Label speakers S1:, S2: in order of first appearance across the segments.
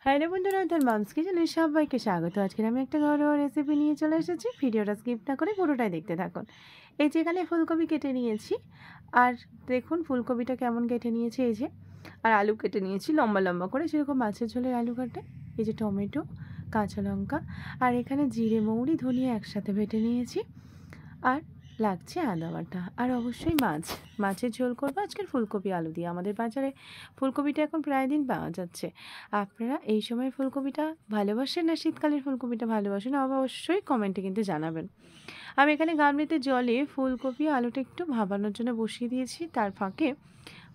S1: Hello বন্ধুরা, তোর mum's কিচেনে সবাইকে স্বাগত। আজকে আমি একটা ঘরোয়া রেসিপি নিয়ে চলে এসেছি। ভিডিওটা স্কিপ না করে পুরোটাই দেখতে থাকুন। এই যে এখানে ফুলকপি কেটে নিয়েছি, আর দেখুন ফুলকপিটা কেমন কেটে নিয়েছি। এই যে আর আলু কেটে নিয়েছি লম্বা লম্বা করে, সেরকম মাছের ঝোলের আলু কাটে। এই যে টমেটো, কাঁচা লঙ্কা, আর এখানে জিরে মৌরি ধনিয়া একসাথে বেটে নিয়েছি। আর লাগছে আদা বাটা, আর অবশ্যই মাছের ঝোল করবো আজকের ফুলকপি আলু দিয়ে। আমাদের বাজারে ফুলকপিটা এখন প্রায় দিন পাওয়া যাচ্ছে। আপনারা এই সময় ফুলকপিটা ভালোবাসেন না শীতকালের ফুলকপিটা ভালোবাসেন, অবশ্যই কমেন্টে কিন্তু জানাবেন। আমি এখানে গামলিতে জলে ফুলকপি আলুটা একটু ভাপানোর জন্য বসিয়ে দিয়েছি। তার ফাঁকে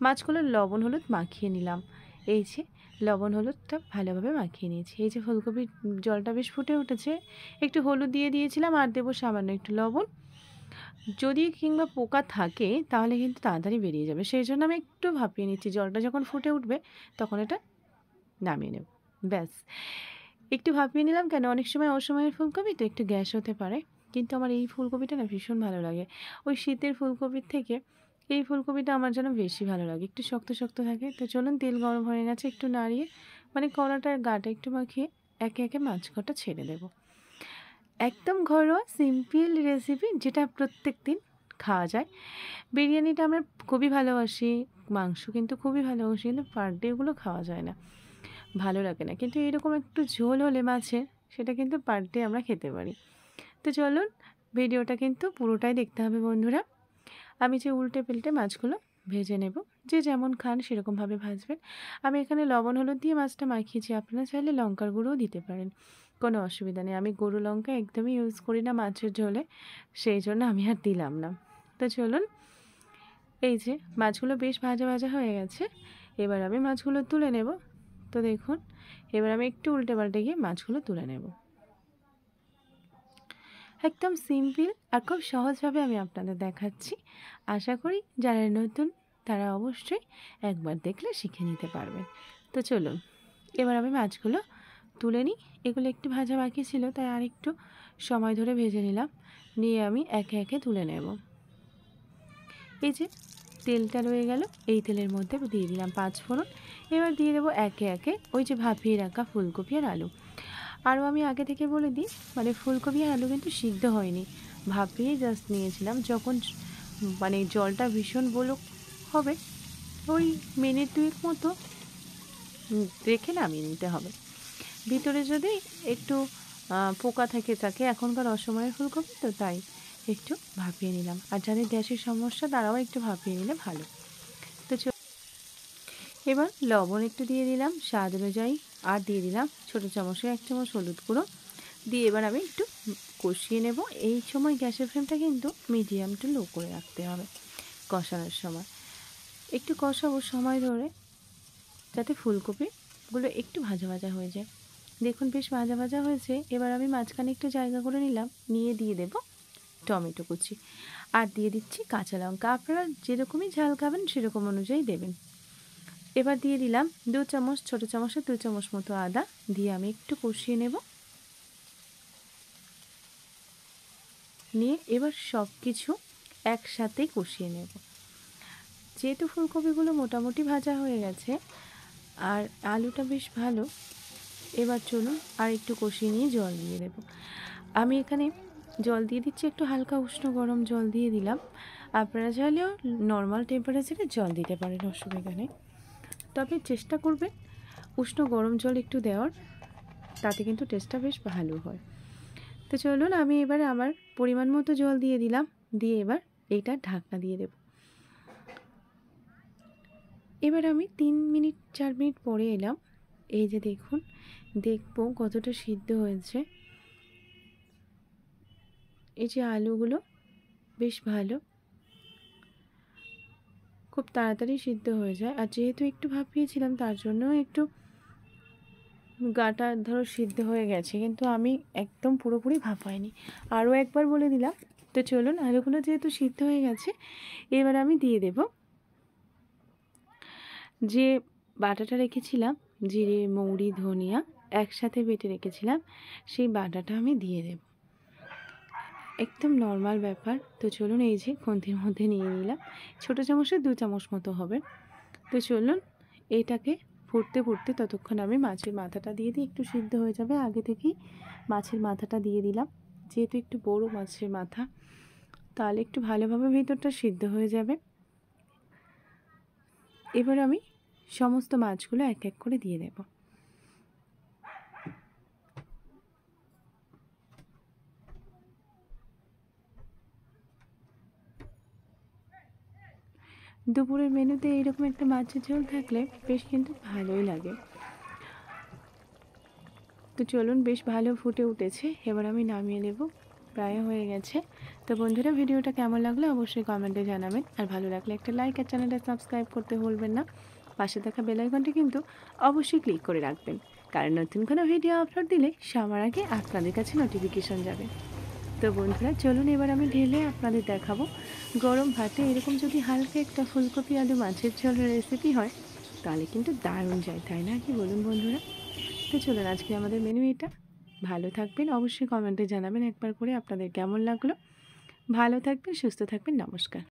S1: মাছগুলো লবণ হলুদ মাখিয়ে নিলাম। এই যে লবণ হলুদটা ভালোভাবে মাখিয়ে নিয়েছি। এই যে ফুলকপির জলটা বেশ ফুটে উঠেছে, একটু হলুদ দিয়ে দিয়েছিলাম, আর দেবো সামান্য একটু লবণ। যদি কিংবা পোকা থাকে তাহলে কিন্তু তাড়াতাড়ি বেরিয়ে যাবে, সেই জন্য আমি একটু ভাপিয়ে নিচ্ছি। জলটা যখন ফুটে উঠবে তখন এটা নামিয়ে নেব। ব্যাস, একটু ভাপিয়ে নিলাম। কেন, অনেক সময় অসময়ের ফুলকপি তো একটু গ্যাস হতে পারে, কিন্তু আমার এই ফুলকপিটা না ভীষণ ভালো লাগে। ওই শীতের ফুলকপির থেকে এই ফুলকপিটা আমার যেন বেশি ভালো লাগে, একটু শক্ত শক্ত থাকে। তো চলুন, তেল গরম হয়ে গেছে, একটু নাড়িয়ে কড়াটার গাটা একটু মাখিয়ে একে একে মাছ কটা ছেড়ে দেবো। একদম ঘরোয়া সিম্পল রেসিপি, যেটা প্রত্যেক দিন খাওয়া যায়। বিরিয়ানিটা আমরা খুবই ভালোবাসি, মাংস কিন্তু খুবই ভালোবাসি, কিন্তু পার ডে ওগুলো খাওয়া যায় না, ভালো লাগে না। কিন্তু এরকম একটু ঝোল হলে মাছের, সেটা কিন্তু পার ডে আমরা খেতে পারি। তো চলুন, ভিডিওটা কিন্তু পুরোটাই দেখতে হবে বন্ধুরা। আমি যে উল্টে পাল্টে মাছগুলো ভেজে নেব, যে যেমন খান সেরকমভাবে ভাজবেন। আমি এখানে লবণ হলুদ দিয়ে মাছটা মাখিয়েছি, আপনারা চাইলে লঙ্কার গুঁড়োও দিতে পারেন, কোনো অসুবিধা নেই। আমি গুঁড়ো লঙ্কা একদমই ইউজ করি না মাছের ঝোলে, সেই জন্য আমি আর দিলাম না। তো চলুন, এই যে মাছগুলো বেশ ভাজা ভাজা হয়ে গেছে, এবার আমি মাছগুলো তুলে নেব। তো দেখুন, এবার আমি একটু উল্টে পাল্টে গিয়ে মাছগুলো তুলে নেব। একদম সিম্পল আর খুব সহজভাবে আমি আপনাদের দেখাচ্ছি। আশা করি যারা নতুন তারা অবশ্যই একবার দেখলে শিখে নিতে পারবেন। তো চলুন, এবার আমি মাছগুলো তুলে নিই। এগুলো একটু ভাজা বাকি ছিল, তাই আর একটু সময় ধরে ভেজে নিলাম। নিয়ে আমি একে একে তুলে নেব। এই যে তেলটা রয়ে গেল, এই তেলের মধ্যে দিয়ে দিলাম 5 ফোড়ন। এবার দিয়ে দেবো একে একে ওই যে ভাপিয়ে রাখা ফুলকপি আর আলু। আরও আমি আগে থেকে বলে দিই, ফুলকপি আর আলু কিন্তু সিদ্ধ হয়নি, ভাপিয়ে জাস্ট নিয়েছিলাম। যখন জলটা ভীষণ বলক হবে, ওই মিনিট 2 মতো রেখে নামিয়ে নিতে হবে। ভিতরে যদি একটু পোকা থাকে, এখনকার অসময়ের ফুলকপি তো তাই একটু ভাপিয়ে নিলাম। আর যাদের গ্যাসের সমস্যা তারাও একটু ভাপিয়ে নিলে ভালো। তো এবার লবণ একটু দিয়ে দিলাম স্বাদ অনুযায়ী, আর দিয়ে দিলাম ছোটো চামচে 1 চামচ হলুদ গুঁড়ো দিয়ে এবার আমি একটু কষিয়ে নেব। এই সময় গ্যাসের ফ্লেমটা কিন্তু মিডিয়াম টু লো করে রাখতে হবে। কষানোর সময় একটু কষাবো সময় ধরে, যাতে ফুলকপিগুলো একটু ভাজা ভাজা হয়ে যায়। দেখুন বেশ ভাজা ভাজা হয়েছে। এবার আমি মাঝখানে একটু জায়গা করে নিলাম, নিয়ে দিয়ে দেব টমেটো কুচি, আর দিয়ে দিচ্ছি কাঁচা লঙ্কা। আপনারা যেরকমই ঝাল খাবেন সেরকম অনুযায়ী দেবেন। এবার দিয়ে দিলাম 2 চামচ, ছোটো চামচে 2 চামচ মতো আদা দিয়ে আমি একটু কষিয়ে নেব। নিয়ে এবার সব কিছু একসাথে কষিয়ে নেব। যেহেতু ফুলকপিগুলো মোটামুটি ভাজা হয়ে গেছে আর আলুটা বেশ ভালো, এবার চলুন আর একটু কষিয়ে নিয়ে জল দিয়ে দেব। আমি এখানে জল দিয়ে দিচ্ছি, একটু হালকা উষ্ণ গরম জল দিয়ে দিলাম। আপনারা চাইলেও নর্মাল টেম্পারেচারে জল দিতে পারেন, অসুবিধা নেই। তবে চেষ্টা করবেন উষ্ণ গরম জল একটু দেওয়ার, তাতে কিন্তু টেস্টটা বেশ ভালো হয়। তো চলুন, আমি এবারে আমার পরিমাণ মতো জল দিয়ে দিলাম, দিয়ে এবার এইটা ঢাকনা দিয়ে দেব। এবার আমি 3 মিনিট 4 মিনিট পরে এলাম। এই যে দেখুন, দেখবো কতটা সিদ্ধ হয়েছে। এই যে আলুগুলো বেশ ভালো, খুব তাড়াতাড়ি সিদ্ধ হয়ে যায়। আর যেহেতু একটু ভাপিয়েছিলাম তার জন্য একটু গাটা ধরো সিদ্ধ হয়ে গেছে, কিন্তু আমি একদম পুরোপুরি ভাপাইনি। আরও একবার বলে দিলাম। তো চলুন, আলুগুলো যেহেতু সিদ্ধ হয়ে গেছে, এবার আমি দিয়ে দেব যে বাটাটা রেখেছিলাম, জিরে মৌরি ধনিয়া একসাথে বেটে রেখেছিলাম, সেই বাটাটা আমি দিয়ে দেব। একদম নর্মাল ব্যাপার। তো চলুন, এই যে খুন্তির মধ্যে নিয়ে নিলাম, ছোটো চামচে 2 চামচ মতো হবে। তো চলুন, এটাকে ফুটতে ফুটতে ততক্ষণ আমি মাছের মাথাটা দিয়ে দিই, একটু সিদ্ধ হয়ে যাবে। আগে থেকেই মাছের মাথাটা দিয়ে দিলাম, যেহেতু একটু বড় মাছের মাথা, তাহলে একটু ভালোভাবে ভেতরটা সিদ্ধ হয়ে যাবে। এবার আমি সমস্ত মাছগুলো এক এক করে দিয়ে দেব। দুপুরের মেনুতে এইরকম একটা মাছের ঝোল থাকলে বেশ কিন্তু ভালোই লাগে। তো চলুন, বেশ ভালো ফুটে উঠেছে, এবার আমি নামিয়ে নেব, প্রায় হয়ে গেছে। তো বন্ধুরা, ভিডিওটা কেমন লাগলো অবশ্যই কমেন্টে জানাবেন, আর ভালো লাগলে একটা লাইক আর চ্যানেলটা সাবস্ক্রাইব করতে ভুলবেন না। পাশে থাকা বেল আইকনটি কিন্তু অবশ্যই ক্লিক করে রাখবেন, কারণ নতুন কোনো ভিডিও আপলোড দিলে সবার আগে আপনাদের কাছে নোটিফিকেশন যাবে। তো বন্ধুরা চলুন, এবার আমি ঢেলে আপনাদের দেখাবো। গরম ভাতে এরকম যদি হালকা একটা ফুলকপি আলু মাছের ঝোলের রেসিপি হয়, তাহলে কিন্তু দারুণ যায়, তাই না? কি বলুন বন্ধুরা? তো চলুন, আজকে আমাদের মেনু এটা। ভালো থাকবেন, অবশ্যই কমেন্টে জানাবেন একবার করে আপনাদের কেমন লাগলো। ভালো থাকবেন, সুস্থ থাকবেন, নমস্কার।